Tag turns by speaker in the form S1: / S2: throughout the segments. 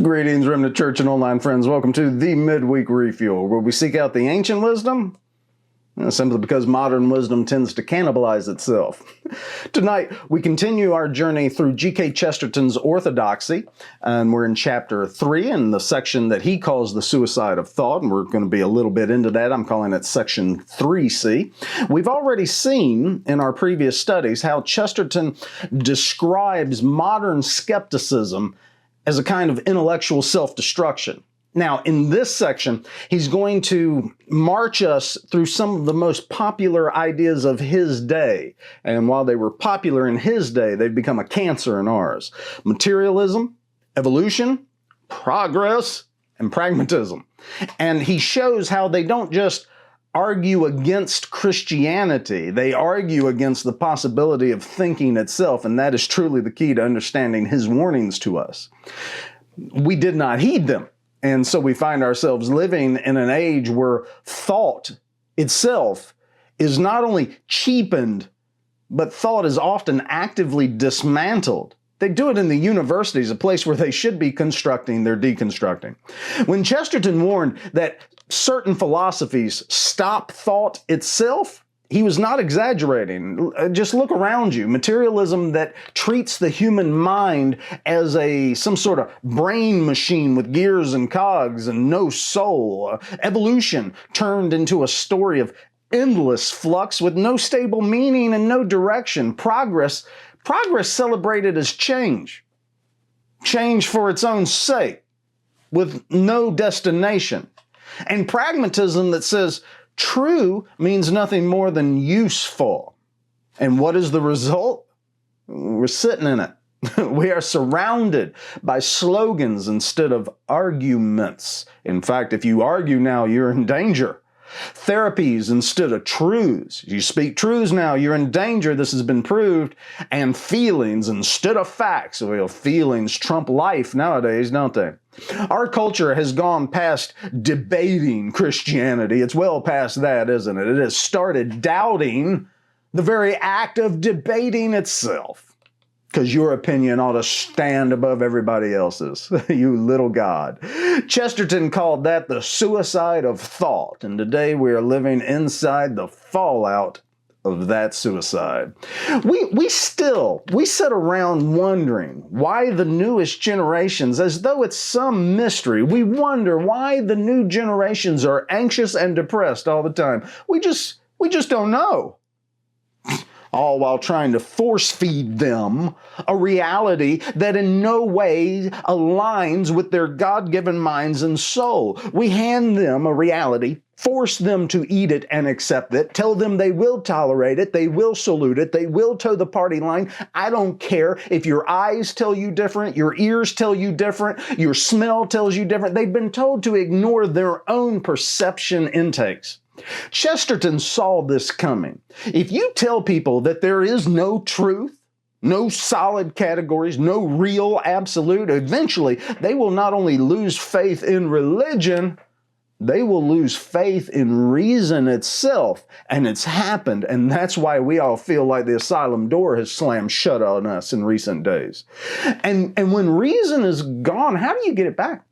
S1: Greetings, Remnant Church and online friends. Welcome to the Midweek Refuel, where we seek out the ancient wisdom, simply because modern wisdom tends to cannibalize itself. Tonight, we continue our journey through G.K. Chesterton's Orthodoxy, and we're in chapter 3 in the section that he calls the suicide of thought, and we're going to be a little bit into that. I'm calling it section 3C. We've already seen in our previous studies how Chesterton describes modern skepticism as a kind of intellectual self-destruction. Now, in this section, he's going to march us through some of the most popular ideas of his day. And while they were popular in his day, they've become a cancer in ours. Materialism, evolution, progress, and pragmatism. And he shows how they don't just argue against Christianity. They argue against the possibility of thinking itself, and that is truly the key to understanding his warnings to us. We did not heed them, and so we find ourselves living in an age where thought itself is not only cheapened, but thought is often actively dismantled. They do it in the universities, a place where they should be constructing, they're deconstructing. When Chesterton warned that certain philosophies stop thought itself, he was not exaggerating. Just look around you. Materialism that treats the human mind as some sort of brain machine with gears and cogs and no soul. Evolution turned into a story of endless flux with no stable meaning and no direction. Progress celebrated as change for its own sake, with no destination. And pragmatism that says true means nothing more than useful. And what is the result? We're sitting in it. We are surrounded by slogans instead of arguments. In fact, if you argue now, you're in danger. Therapies instead of truths. You speak truths now, you're in danger. This has been proved. And feelings instead of facts. Well, feelings trump life nowadays, don't they? Our culture has gone past debating Christianity. It's well past that, isn't it? It has started doubting the very act of debating itself. Because your opinion ought to stand above everybody else's, you little God. Chesterton called that the suicide of thought, and today we are living inside the fallout of that suicide. We sit around wondering why the newest generations, as though it's some mystery, we wonder why the new generations are anxious and depressed all the time. We just don't know. All while trying to force-feed them a reality that in no way aligns with their God-given minds and soul. We hand them a reality, force them to eat it and accept it, tell them they will tolerate it, they will salute it, they will toe the party line. I don't care if your eyes tell you different, your ears tell you different, your smell tells you different. They've been told to ignore their own perception intakes. Chesterton saw this coming. If you tell people that there is no truth, no solid categories, no real absolute, eventually they will not only lose faith in religion, they will lose faith in reason itself. And it's happened, and that's why we all feel like the asylum door has slammed shut on us in recent days. And when reason is gone, how do you get it back?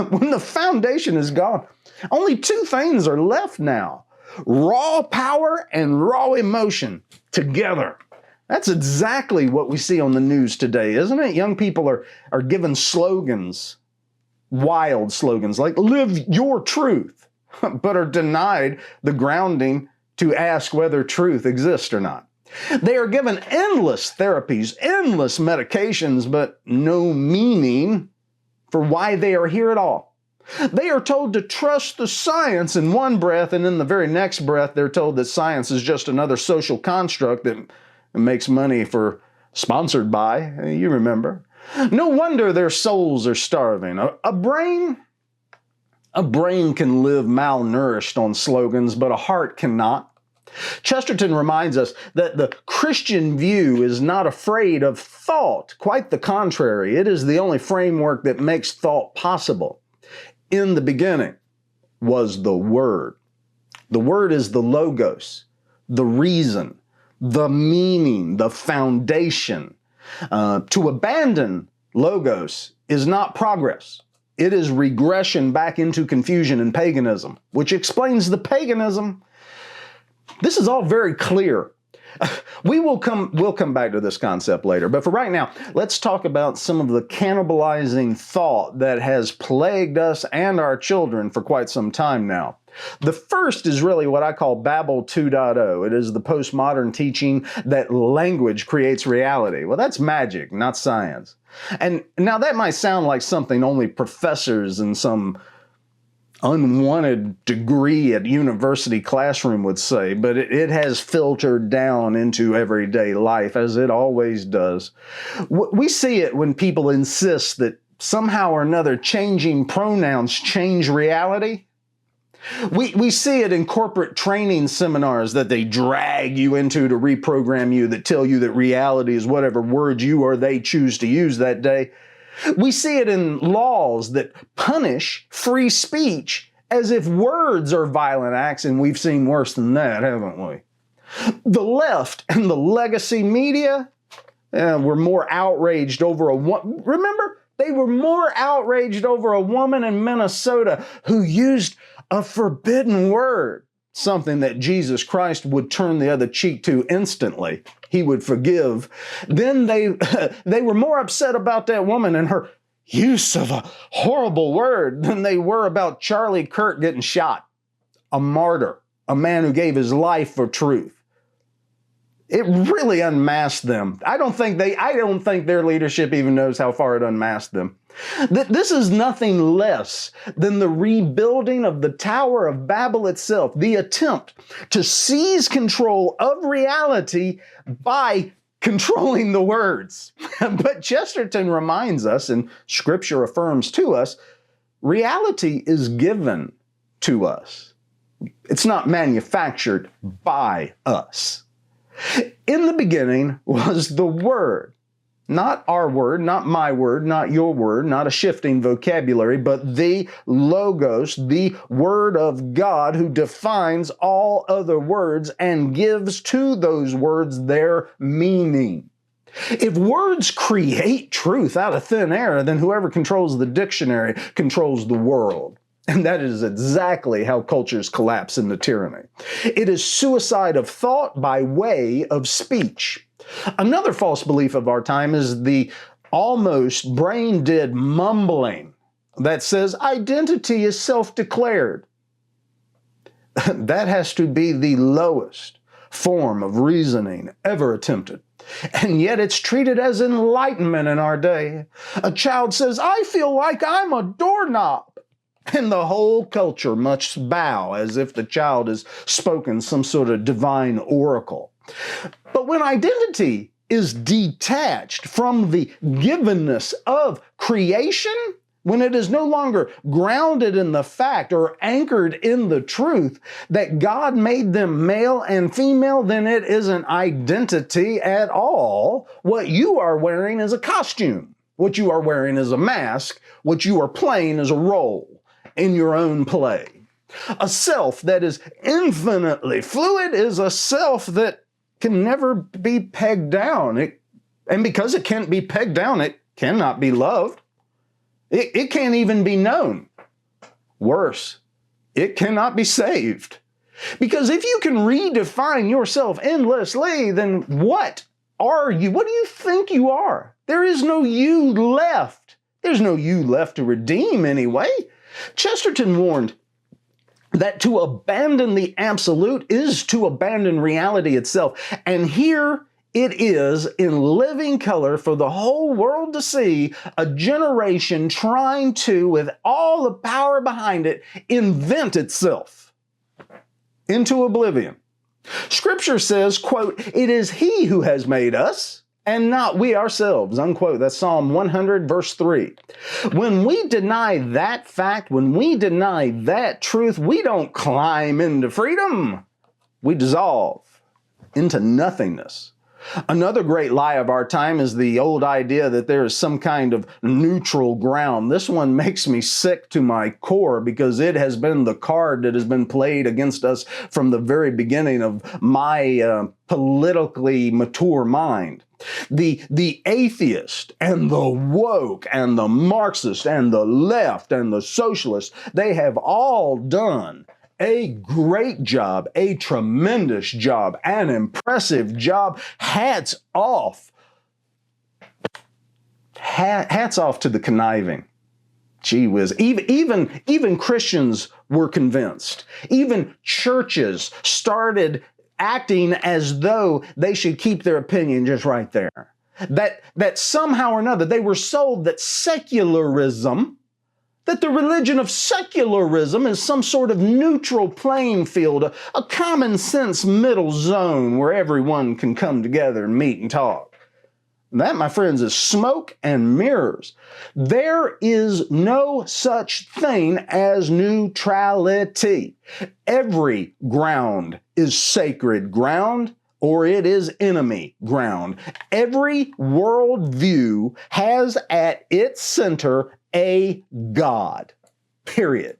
S1: When the foundation is gone, only two things are left now: raw power and raw emotion together. That's exactly what we see on the news today, isn't it? Young people are given slogans, wild slogans like "live your truth," but are denied the grounding to ask whether truth exists or not. They are given endless therapies, endless medications, but no meaning for why they are here at all. They are told to trust the science in one breath, and in the very next breath, they're told that science is just another social construct that makes money for sponsored by, you remember. No wonder their souls are starving. A brain can live malnourished on slogans, but a heart cannot. Chesterton reminds us that the Christian view is not afraid of thought. Quite the contrary. It is the only framework that makes thought possible. In the beginning was the Word. The Word is the logos, the reason, the meaning, the foundation. To abandon Logos is not progress. It is regression back into confusion and paganism, which explains the paganism. This is all very clear. We'll come back to this concept later, but for right now, let's talk about some of the cannibalizing thought that has plagued us and our children for quite some time now. The first is really what I call Babel 2.0. It is the postmodern teaching that language creates reality. Well, that's magic, not science. And now that might sound like something only professors in some unwanted degree at university classroom would say, but it has filtered down into everyday life, as it always does. We see it when people insist that somehow or another changing pronouns change reality. We see it in corporate training seminars that they drag you into to reprogram you, that tell you that reality is whatever word you or they choose to use that day. We see it in laws that punish free speech as if words are violent acts, and we've seen worse than that, haven't we? The left and the legacy media were more outraged over remember? They were more outraged over a woman in Minnesota who used a forbidden word, something that Jesus Christ would turn the other cheek to instantly. He would forgive. Then they were more upset about that woman and her use of a horrible word than they were about Charlie Kirk getting shot. A martyr, a man who gave his life for truth. It really unmasked them. I don't think their leadership even knows how far it unmasked them. This is nothing less than the rebuilding of the Tower of Babel itself, the attempt to seize control of reality by controlling the words. But Chesterton reminds us, and Scripture affirms to us, reality is given to us. It's not manufactured by us. In the beginning was the Word. Not our word, not my word, not your word, not a shifting vocabulary, but the Logos, the Word of God, who defines all other words and gives to those words their meaning. If words create truth out of thin air, then whoever controls the dictionary controls the world. And that is exactly how cultures collapse into tyranny. It is suicide of thought by way of speech. Another false belief of our time is the almost brain-dead mumbling that says identity is self-declared. That has to be the lowest form of reasoning ever attempted. And yet it's treated as enlightenment in our day. A child says, I feel like I'm a doorknob. And the whole culture must bow as if the child has spoken some sort of divine oracle. But when identity is detached from the givenness of creation, when it is no longer grounded in the fact or anchored in the truth that God made them male and female, then it isn't identity at all. What you are wearing is a costume. What you are wearing is a mask. What you are playing is a role in your own play. A self that is infinitely fluid is a self that can never be pegged down. And because it can't be pegged down, it cannot be loved. It can't even be known. Worse, it cannot be saved. Because if you can redefine yourself endlessly, then what are you? What do you think you are? There is no you left. There's no you left to redeem anyway. Chesterton warned that to abandon the absolute is to abandon reality itself. And here it is in living color for the whole world to see, a generation trying to, with all the power behind it, invent itself into oblivion. Scripture says, quote, it is He who has made us, and not we ourselves, unquote. That's Psalm 100, verse 3. When we deny that fact, when we deny that truth, we don't climb into freedom. We dissolve into nothingness. Another great lie of our time is the old idea that there is some kind of neutral ground. This one makes me sick to my core because it has been the card that has been played against us from the very beginning of my politically mature mind. The atheist and the woke and the Marxist and the left and the socialist, they have all done a great job, a tremendous job, an impressive job. Hats off. Hats off to the conniving. Gee whiz. Even Christians were convinced. Even churches started acting as though they should keep their opinion just right there. That somehow or another they were sold that secularism, that the religion of secularism is some sort of neutral playing field, a common sense middle zone where everyone can come together and meet and talk. That, my friends, is smoke and mirrors. There is no such thing as neutrality. Every ground is sacred ground, or it is enemy ground. Every worldview has at its center a God, period.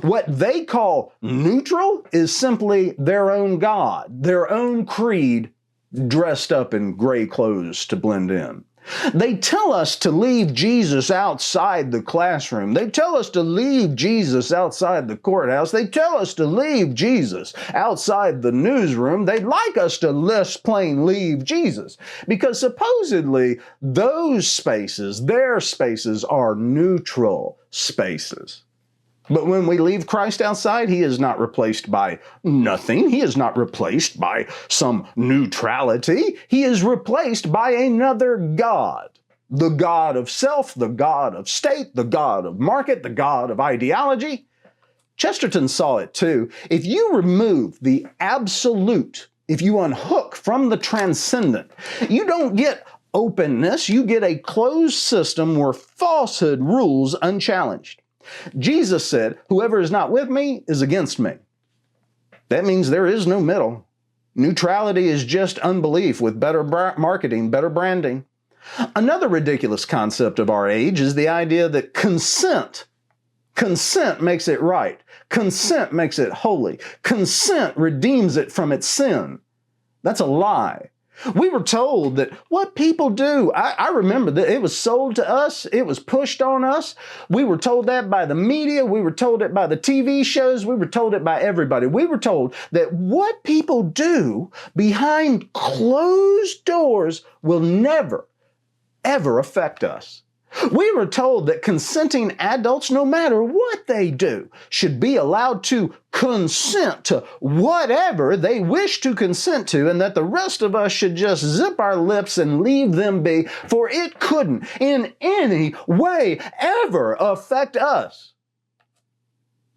S1: What they call neutral is simply their own God, their own creed, dressed up in gray clothes to blend in. They tell us to leave Jesus outside the classroom. They tell us to leave Jesus outside the courthouse. They tell us to leave Jesus outside the newsroom. They'd like us to list plain leave Jesus because supposedly those spaces, their spaces, are neutral spaces. But when we leave Christ outside, he is not replaced by nothing. He is not replaced by some neutrality. He is replaced by another God. The God of self, the God of state, the God of market, the God of ideology. Chesterton saw it too. If you remove the absolute, if you unhook from the transcendent, you don't get openness, you get a closed system where falsehood rules unchallenged. Jesus said, "Whoever is not with me is against me." That means there is no middle. Neutrality is just unbelief with better marketing, better branding. Another ridiculous concept of our age is the idea that consent makes it right. Consent makes it holy. Consent redeems it from its sin. That's a lie. We were told that what people do, I remember that it was sold to us, it was pushed on us. We were told that by the media, we were told it by the TV shows, we were told it by everybody. We were told that what people do behind closed doors will never, ever affect us. We were told that consenting adults, no matter what they do, should be allowed to consent to whatever they wish to consent to, and that the rest of us should just zip our lips and leave them be, for it couldn't in any way ever affect us.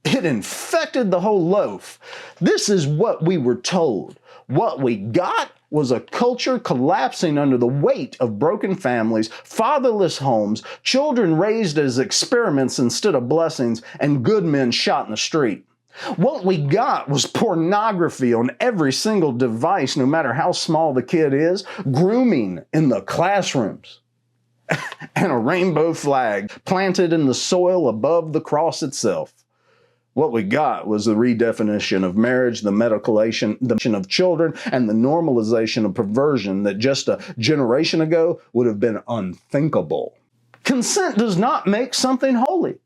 S1: It infected the whole loaf. This is what we were told. What we got was a culture collapsing under the weight of broken families, fatherless homes, children raised as experiments instead of blessings, and good men shot in the street. What we got was pornography on every single device, no matter how small the kid is, grooming in the classrooms, and a rainbow flag planted in the soil above the cross itself. What we got was the redefinition of marriage, the medicalization of children, and the normalization of perversion that just a generation ago would have been unthinkable. Consent does not make something holy.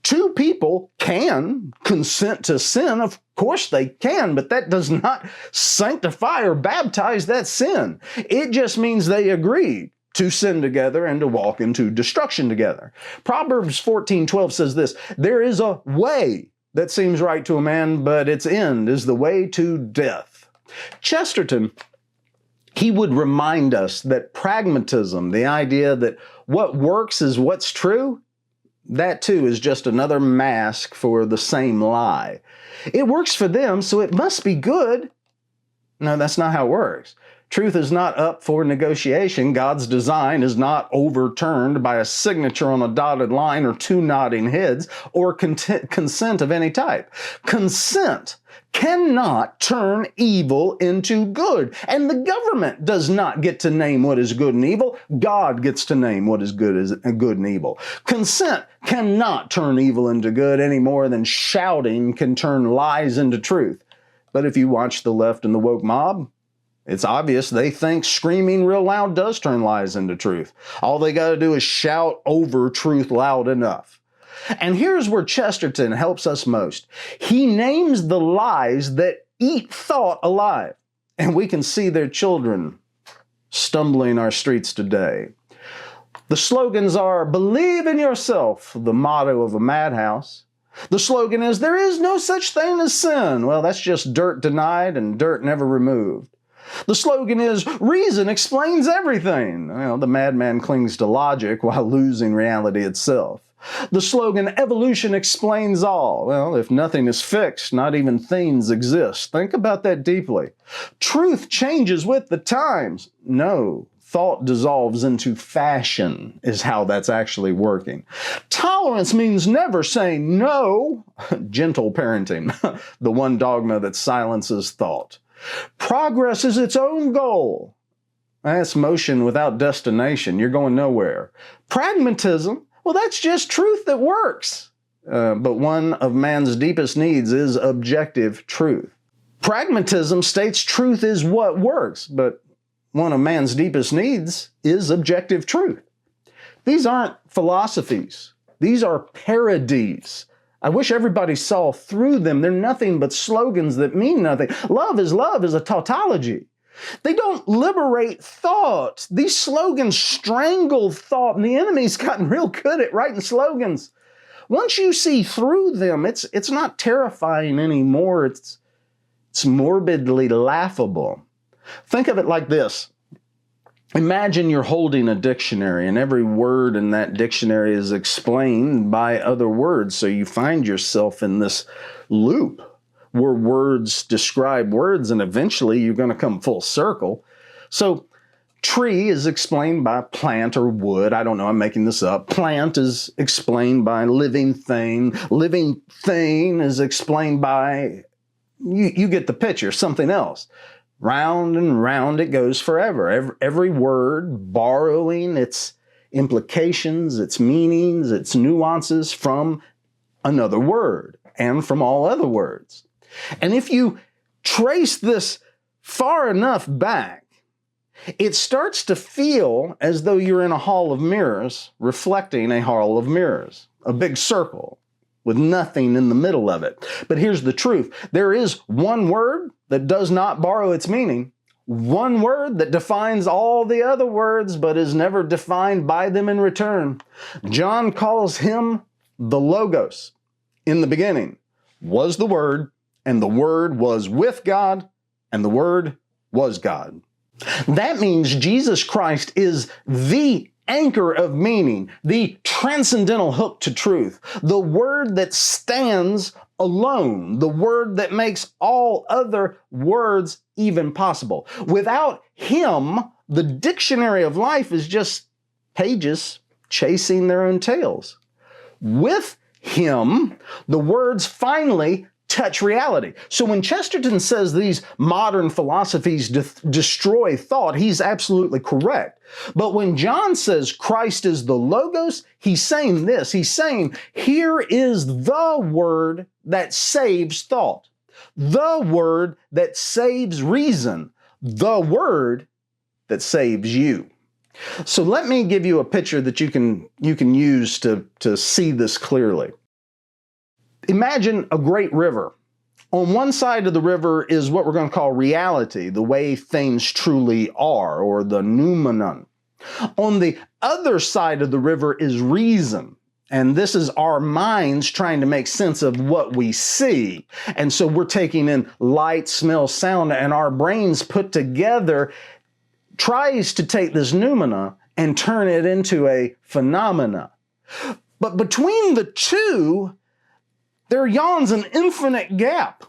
S1: Two people can consent to sin. Of course they can, but that does not sanctify or baptize that sin. It just means they agreed to sin together and to walk into destruction together. Proverbs 14:12 says this, "There is a way that seems right to a man, but its end is the way to death." Chesterton, he would remind us that pragmatism, the idea that what works is what's true, that too is just another mask for the same lie. It works for them, so it must be good. No, that's not how it works. Truth is not up for negotiation. God's design is not overturned by a signature on a dotted line or two nodding heads or consent of any type. Consent cannot turn evil into good. And the government does not get to name what is good and evil. God gets to name what is good and evil. Consent cannot turn evil into good any more than shouting can turn lies into truth. But if you watch the left and the woke mob, it's obvious they think screaming real loud does turn lies into truth. All they got to do is shout over truth loud enough. And here's where Chesterton helps us most. He names the lies that eat thought alive. And we can see their children stumbling our streets today. The slogans are, "Believe in yourself," the motto of a madhouse. The slogan is, "There is no such thing as sin." Well, that's just dirt denied and dirt never removed. The slogan is, "Reason explains everything." Well, the madman clings to logic while losing reality itself. The slogan, "Evolution explains all." Well, if nothing is fixed, not even things exist. Think about that deeply. Truth changes with the times. No, thought dissolves into fashion is how that's actually working. Tolerance means never saying no. Gentle parenting, the one dogma that silences thought. Progress is its own goal. That's motion without destination. You're going nowhere. Pragmatism, well, that's just truth that works. But one of man's deepest needs is objective truth. Pragmatism states truth is what works, but one of man's deepest needs is objective truth. These aren't philosophies. These are parodies. I wish everybody saw through them. They're nothing but slogans that mean nothing. Love is a tautology. They don't liberate thought. These slogans strangle thought, and the enemy's gotten real good at writing slogans. Once you see through them, it's not terrifying anymore. It's morbidly laughable. Think of it like this. Imagine you're holding a dictionary and every word in that dictionary is explained by other words. So you find yourself in this loop where words describe words and eventually you're going to come full circle. So tree is explained by plant or wood. I don't know, I'm making this up. Plant is explained by living thing. Living thing is explained by, you get the picture, something else. Round and round it goes forever. Every word borrowing its implications, its meanings, its nuances from another word and from all other words. And if you trace this far enough back, it starts to feel as though you're in a hall of mirrors, reflecting a hall of mirrors, a big circle with nothing in the middle of it. But here's the truth. There is one word that does not borrow its meaning, one word that defines all the other words but is never defined by them in return. John calls him the Logos. In the beginning was the Word, and the Word was with God, and the Word was God. That means Jesus Christ is the anchor of meaning, the transcendental hook to truth, the word that stands alone, the word that makes all other words even possible. Without him, the dictionary of life is just pages chasing their own tails. With him, the words finally touch reality. So when Chesterton says these modern philosophies destroy thought, he's absolutely correct. But when John says Christ is the Logos, he's saying this. He's saying, here is the word that saves thought, the word that saves reason, the word that saves you. So let me give you a picture that you can use to see this clearly. Imagine a great river. On one side of the river is what we're going to call reality, the way things truly are, or the noumenon. On the other side of the river is reason, and this is our minds trying to make sense of what we see. And so we're taking in light, smell, sound, and our brains put together tries to take this noumena and turn it into a phenomena. But between the two, there yawns an infinite gap.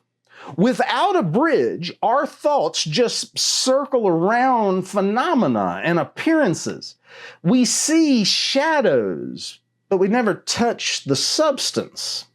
S1: Without a bridge, our thoughts just circle around phenomena and appearances. We see shadows, but we never touch the substance.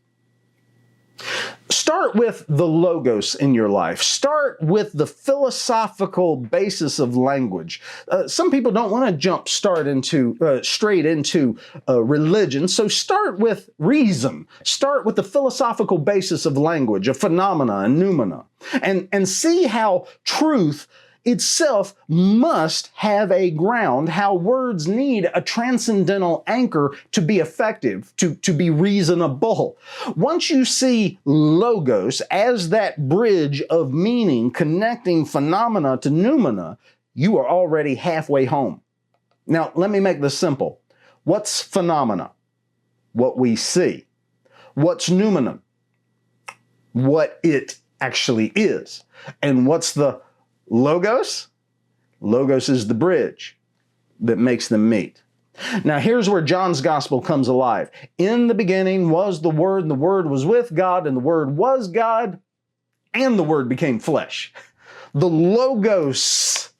S1: Start with the logos in your life. Start with the philosophical basis of language. Some people don't want to jump straight into religion, so start with reason. Start with the philosophical basis of language, of phenomena and noumena, and see how truth itself must have a ground, how words need a transcendental anchor to be effective, to be reasonable. Once you see logos as that bridge of meaning connecting phenomena to noumena, you are already halfway home. Now, let me make this simple. What's phenomena? What we see. What's noumena? What it actually is. And what's the logos? Logos is the bridge that makes them meet. Now here's where John's gospel comes alive. In the beginning was the Word, and the Word was with God, and the Word was God, and the Word became flesh. The logos,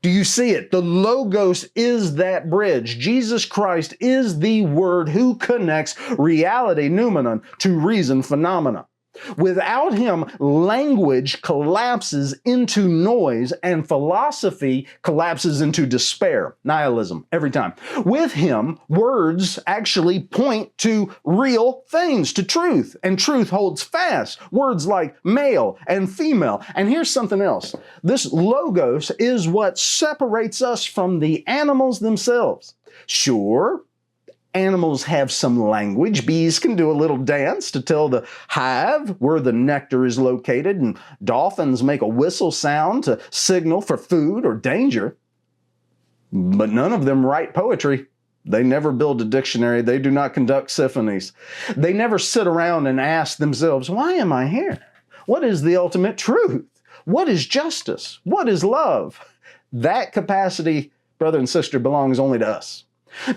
S1: do you see it? The logos is that bridge. Jesus Christ is the Word who connects reality, noumenon, to reason, phenomena. Without him, language collapses into noise and philosophy collapses into despair, nihilism, every time. With him, words actually point to real things, to truth, and truth holds fast. Words like male and female. And here's something else. This logos is what separates us from the animals themselves. Sure, animals have some language. Bees can do a little dance to tell the hive where the nectar is located, and dolphins make a whistle sound to signal for food or danger. But none of them write poetry. They never build a dictionary. They do not conduct symphonies. They never sit around and ask themselves, why am I here? What is the ultimate truth? What is justice? What is love? That capacity, brother and sister, belongs only to us.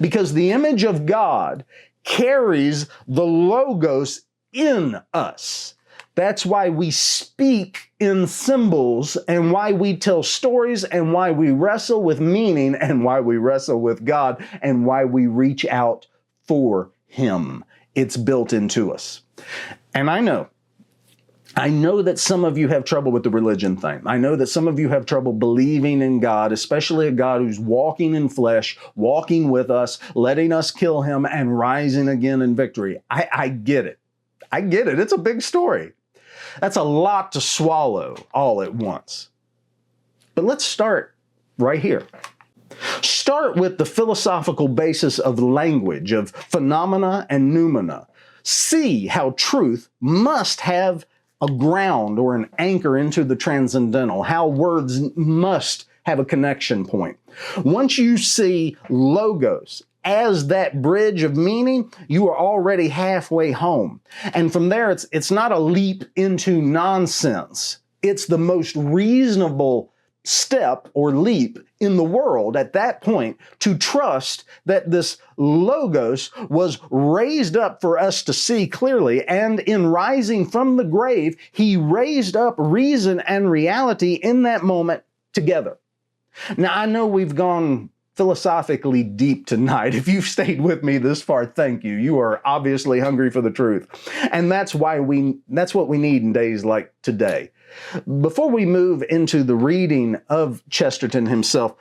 S1: Because the image of God carries the logos in us. That's why we speak in symbols, and why we tell stories, and why we wrestle with meaning, and why we wrestle with God, and why we reach out for Him. It's built into us. And I know that some of you have trouble with the religion thing. I know that some of you have trouble believing in God, especially a God who's walking in flesh, walking with us, letting us kill him, and rising again in victory. I get it. I get it. It's a big story. That's a lot to swallow all at once. But let's start right here. Start with the philosophical basis of language, of phenomena and noumena. See how truth must have a ground or an anchor into the transcendental, how words must have a connection point. Once you see logos as that bridge of meaning, you are already halfway home. And from there, it's not a leap into nonsense. It's the most reasonable step or leap in the world at that point to trust that this logos was raised up for us to see clearly, and in rising from the grave, he raised up reason and reality in that moment together. Now, I know we've gone philosophically deep tonight. If you've stayed with me this far, thank you. You are obviously hungry for the truth. And that's what we need in days like today. Before we move into the reading of Chesterton himself,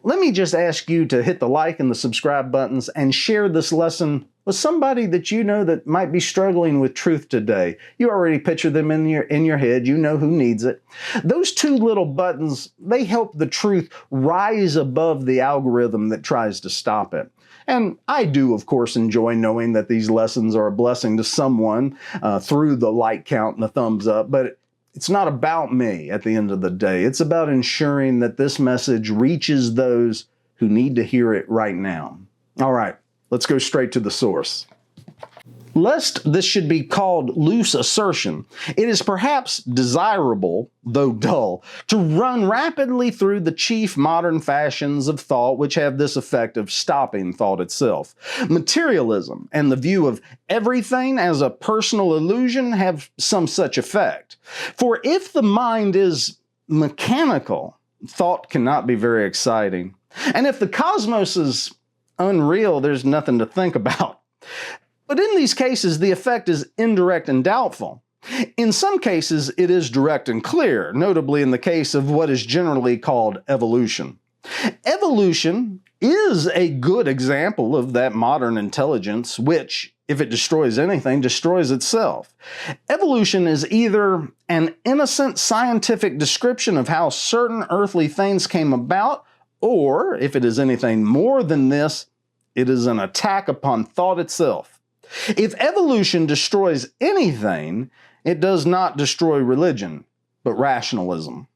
S1: let me just ask you to hit the like and the subscribe buttons and share this lesson with somebody that you know that might be struggling with truth today. You already picture them in your head. You know who needs it. Those two little buttons, they help the truth rise above the algorithm that tries to stop it. And I do, of course, enjoy knowing that these lessons are a blessing to someone through the like count and the thumbs up, but it's not about me at the end of the day. It's about ensuring that this message reaches those who need to hear it right now. All right, let's go straight to the source. Lest this should be called loose assertion, it is perhaps desirable, though dull, to run rapidly through the chief modern fashions of thought which have this effect of stopping thought itself. Materialism and the view of everything as a personal illusion have some such effect. For if the mind is mechanical, thought cannot be very exciting. And if the cosmos is unreal, there's nothing to think about. But in these cases, the effect is indirect and doubtful. In some cases, it is direct and clear, notably in the case of what is generally called evolution. Evolution is a good example of that modern intelligence which, if it destroys anything, destroys itself. Evolution is either an innocent scientific description of how certain earthly things came about, or, if it is anything more than this, it is an attack upon thought itself. If evolution destroys anything, it does not destroy religion, but rationalism.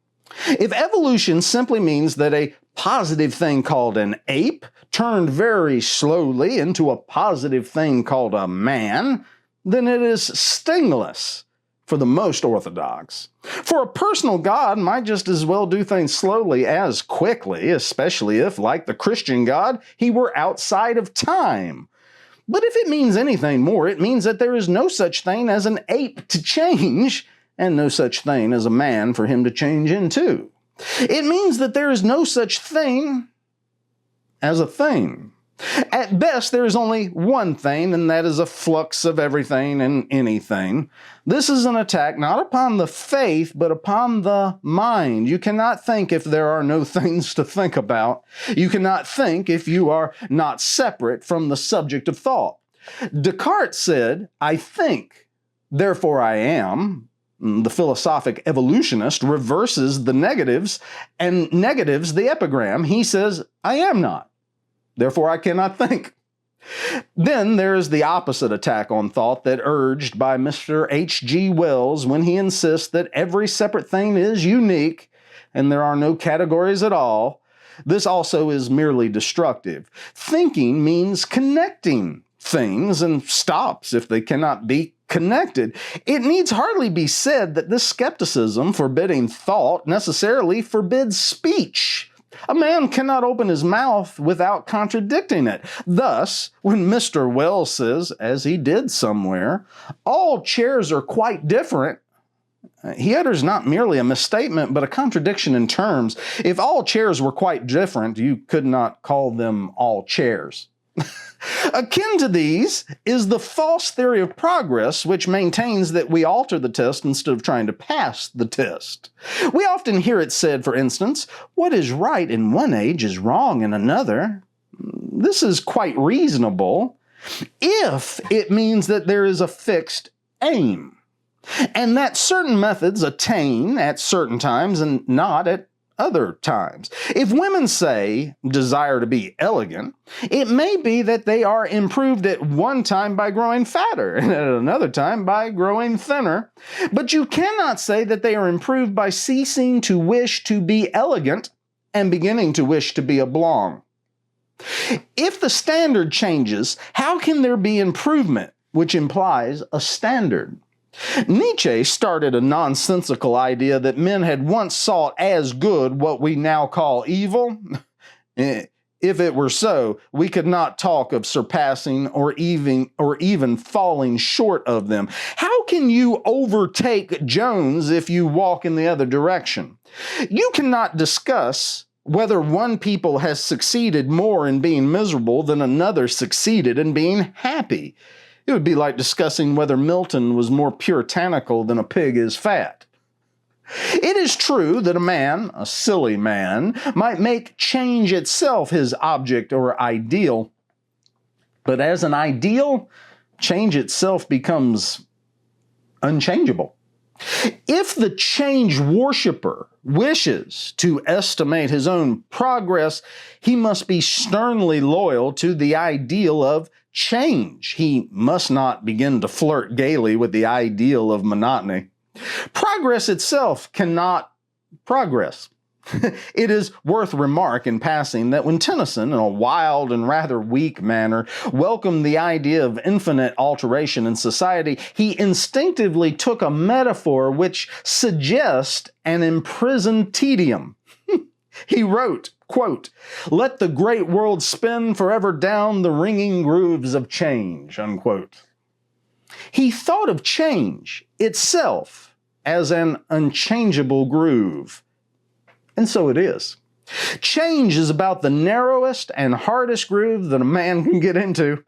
S1: If evolution simply means that a positive thing called an ape turned very slowly into a positive thing called a man, then it is stingless for the most orthodox. For a personal God might just as well do things slowly as quickly, especially if, like the Christian God, he were outside of time. But if it means anything more, it means that there is no such thing as an ape to change, and no such thing as a man for him to change into. It means that there is no such thing as a thing. At best, there is only one thing, and that is a flux of everything and anything. This is an attack not upon the faith, but upon the mind. You cannot think if there are no things to think about. You cannot think if you are not separate from the subject of thought. Descartes said, "I think, therefore I am." The philosophic evolutionist reverses the negatives and negatives the epigram. He says, "I am not. Therefore, I cannot think." Then there is the opposite attack on thought that urged by Mr. H.G. Wells when he insists that every separate thing is unique and there are no categories at all. This also is merely destructive. Thinking means connecting things and stops if they cannot be connected. It needs hardly be said that this skepticism forbidding thought necessarily forbids speech. A man cannot open his mouth without contradicting it. Thus, when Mr. Wells says, as he did somewhere, all chairs are quite different, he utters not merely a misstatement, but a contradiction in terms. If all chairs were quite different, you could not call them all chairs. Akin to these is the false theory of progress, which maintains that we alter the test instead of trying to pass the test. We often hear it said, for instance, what is right in one age is wrong in another. This is quite reasonable if it means that there is a fixed aim, and that certain methods attain at certain times and not at other times. If women say, desire to be elegant, it may be that they are improved at one time by growing fatter and at another time by growing thinner. But you cannot say that they are improved by ceasing to wish to be elegant and beginning to wish to be oblong. If the standard changes, how can there be improvement, which implies a standard? Nietzsche started a nonsensical idea that men had once sought as good what we now call evil. If it were so, we could not talk of surpassing or even falling short of them. How can you overtake Jones if you walk in the other direction? You cannot discuss whether one people has succeeded more in being miserable than another succeeded in being happy. It would be like discussing whether Milton was more puritanical than a pig is fat. It is true that a man, a silly man, might make change itself his object or ideal, but as an ideal, change itself becomes unchangeable. If the change worshiper wishes to estimate his own progress, he must be sternly loyal to the ideal of change. He must not begin to flirt gaily with the ideal of monotony. Progress itself cannot progress. It is worth remark in passing that when Tennyson, in a wild and rather weak manner, welcomed the idea of infinite alteration in society, he instinctively took a metaphor which suggests an imprisoned tedium. He wrote, quote, "Let the great world spin forever down the ringing grooves of change," unquote. He thought of change itself as an unchangeable groove. And so it is. Change is about the narrowest and hardest groove that a man can get into.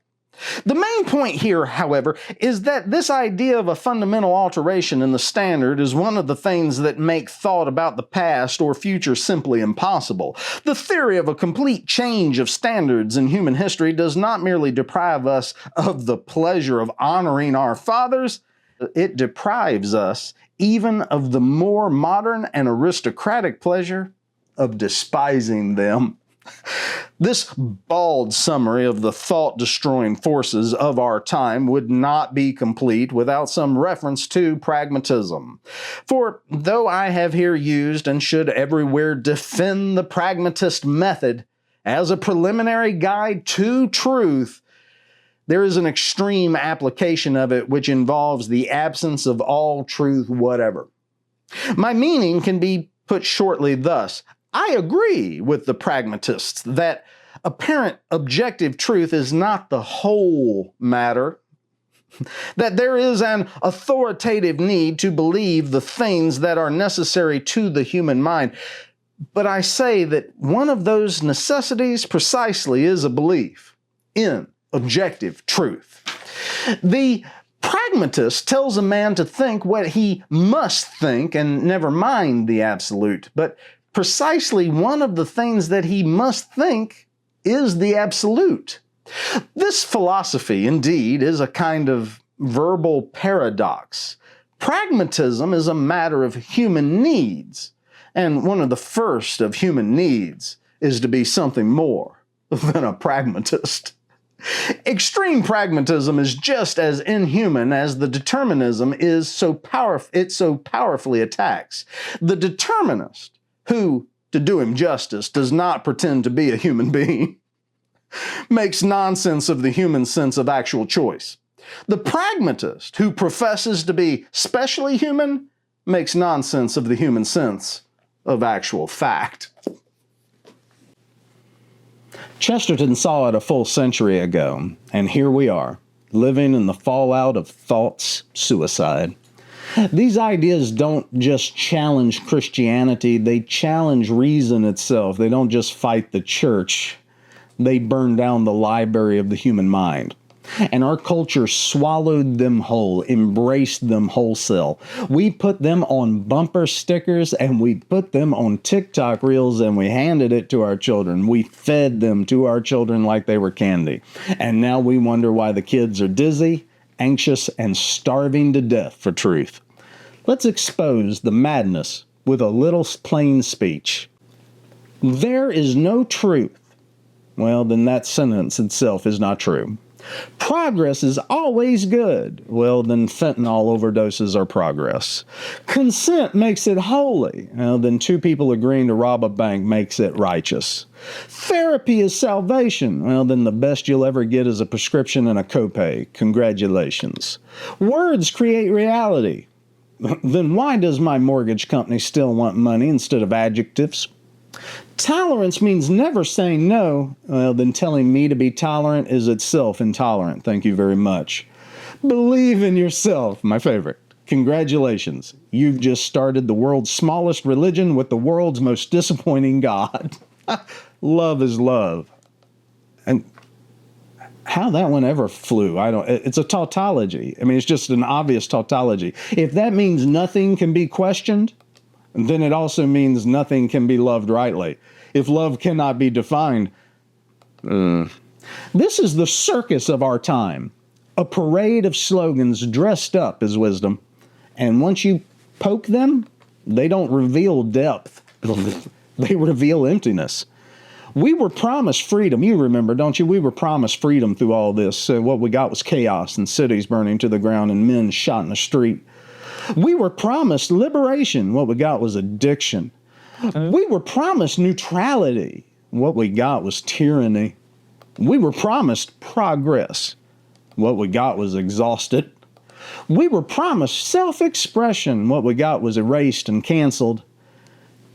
S1: The main point here, however, is that this idea of a fundamental alteration in the standard is one of the things that make thought about the past or future simply impossible. The theory of a complete change of standards in human history does not merely deprive us of the pleasure of honoring our fathers, it deprives us even of the more modern and aristocratic pleasure of despising them. This bald summary of the thought-destroying forces of our time would not be complete without some reference to pragmatism. For though I have here used and should everywhere defend the pragmatist method as a preliminary guide to truth, there is an extreme application of it which involves the absence of all truth whatever. My meaning can be put shortly thus. I agree with the pragmatists that apparent objective truth is not the whole matter, that there is an authoritative need to believe the things that are necessary to the human mind. But I say that one of those necessities precisely is a belief in objective truth. The pragmatist tells a man to think what he must think and never mind the absolute, but precisely one of the things that he must think is the absolute. This philosophy, indeed, is a kind of verbal paradox. Pragmatism is a matter of human needs, and one of the first of human needs is to be something more than a pragmatist. Extreme pragmatism is just as inhuman as the determinism it so powerfully attacks. The determinist, who, to do him justice, does not pretend to be a human being, makes nonsense of the human sense of actual choice. The pragmatist, who professes to be specially human, makes nonsense of the human sense of actual fact. Chesterton saw it a full century ago, and here we are, living in the fallout of thought's suicide. These ideas don't just challenge Christianity, they challenge reason itself. They don't just fight the church, they burn down the library of the human mind. And our culture swallowed them whole, embraced them wholesale. We put them on bumper stickers and we put them on TikTok reels and we handed it to our children. We fed them to our children like they were candy. And now we wonder why the kids are dizzy, anxious, and starving to death for truth. Let's expose the madness with a little plain speech. There is no truth. Well, then that sentence itself is not true. Progress is always good. Well, then fentanyl overdoses are progress. Consent makes it holy. Well, then two people agreeing to rob a bank makes it righteous. Therapy is salvation. Well, then the best you'll ever get is a prescription and a copay. Congratulations. Words create reality. Then why does my mortgage company still want money instead of adjectives? Tolerance means never saying no. Well, then telling me to be tolerant is itself intolerant. Thank you very much. Believe in yourself, my favorite. Congratulations. You've just started the world's smallest religion with the world's most disappointing God. Love is love. And how that one ever flew, it's a tautology. I mean, it's just an obvious tautology. If that means nothing can be questioned, then it also means nothing can be loved rightly. If love cannot be defined, this is the circus of our time. A parade of slogans dressed up as wisdom. And once you poke them, they don't reveal depth. They reveal emptiness. We were promised freedom. You remember, don't you? We were promised freedom through all this. What we got was chaos and cities burning to the ground and men shot in the street. We were promised liberation. What we got was addiction. We were promised neutrality. What we got was tyranny. We were promised progress. What we got was exhausted. We were promised self-expression. What we got was erased and canceled.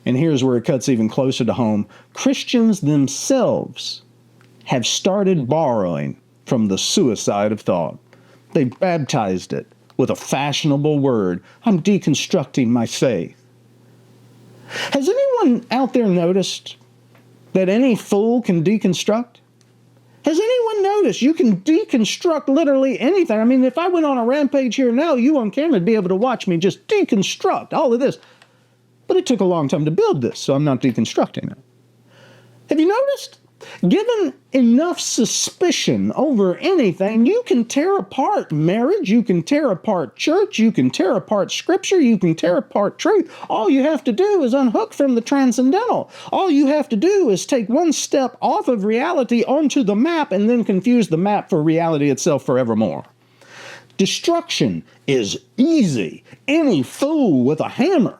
S1: And here's where it cuts even closer to home. Christians themselves have started borrowing from the suicide of thought. They baptized it with a fashionable word. I'm deconstructing my faith. Has anyone out there noticed that any fool can deconstruct? Has anyone noticed you can deconstruct literally anything? I mean, if I went on a rampage here now, you on camera would be able to watch me just deconstruct all of this. But it took a long time to build this, so I'm not deconstructing it. Have you noticed? Given enough suspicion over anything, you can tear apart marriage, you can tear apart church, you can tear apart scripture, you can tear apart truth. All you have to do is unhook from the transcendental. All you have to do is take one step off of reality onto the map and then confuse the map for reality itself forevermore. Destruction is easy. Any fool with a hammer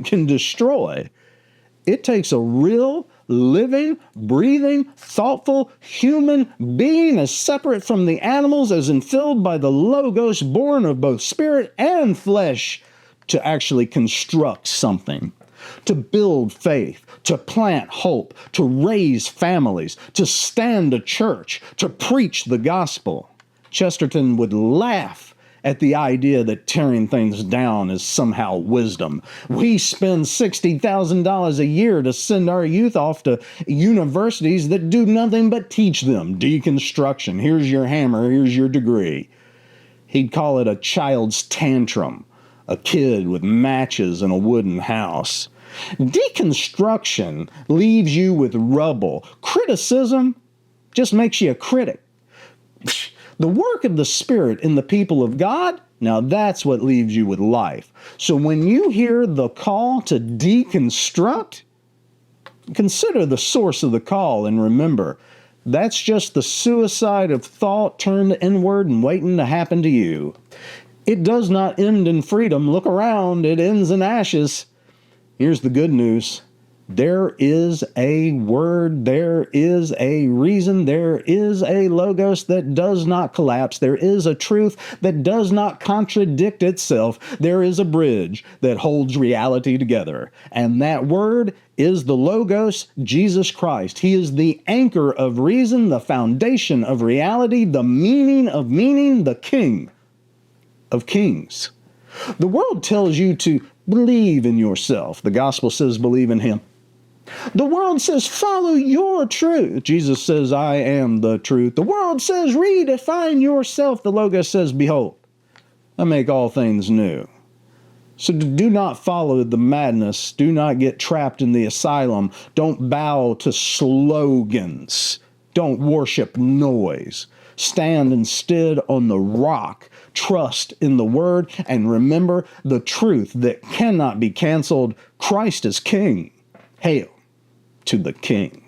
S1: can destroy. It takes a real, living, breathing, thoughtful human being as separate from the animals, as infilled by the Logos, born of both spirit and flesh, to actually construct something, to build faith, to plant hope, to raise families, to stand a church, to preach the gospel. Chesterton would laugh at the idea that tearing things down is somehow wisdom. We spend $60,000 a year to send our youth off to universities that do nothing but teach them deconstruction. Here's your hammer, here's your degree. He'd call it a child's tantrum, a kid with matches in a wooden house. Deconstruction leaves you with rubble. Criticism just makes you a critic. The work of the Spirit in the people of God, now that's what leaves you with life. So when you hear the call to deconstruct, consider the source of the call and remember, that's just the suicide of thought turned inward and waiting to happen to you. It does not end in freedom. Look around, it ends in ashes. Here's the good news. There is a word, there is a reason, there is a logos that does not collapse. There is a truth that does not contradict itself. There is a bridge that holds reality together. And that word is the logos, Jesus Christ. He is the anchor of reason, the foundation of reality, the meaning of meaning, the King of kings. The world tells you to believe in yourself. The gospel says believe in Him. The world says, follow your truth. Jesus says, I am the truth. The world says, redefine yourself. The Logos says, behold, I make all things new. So do not follow the madness. Do not get trapped in the asylum. Don't bow to slogans. Don't worship noise. Stand instead on the rock. Trust in the word and remember the truth that cannot be canceled. Christ is King. Hail to the King.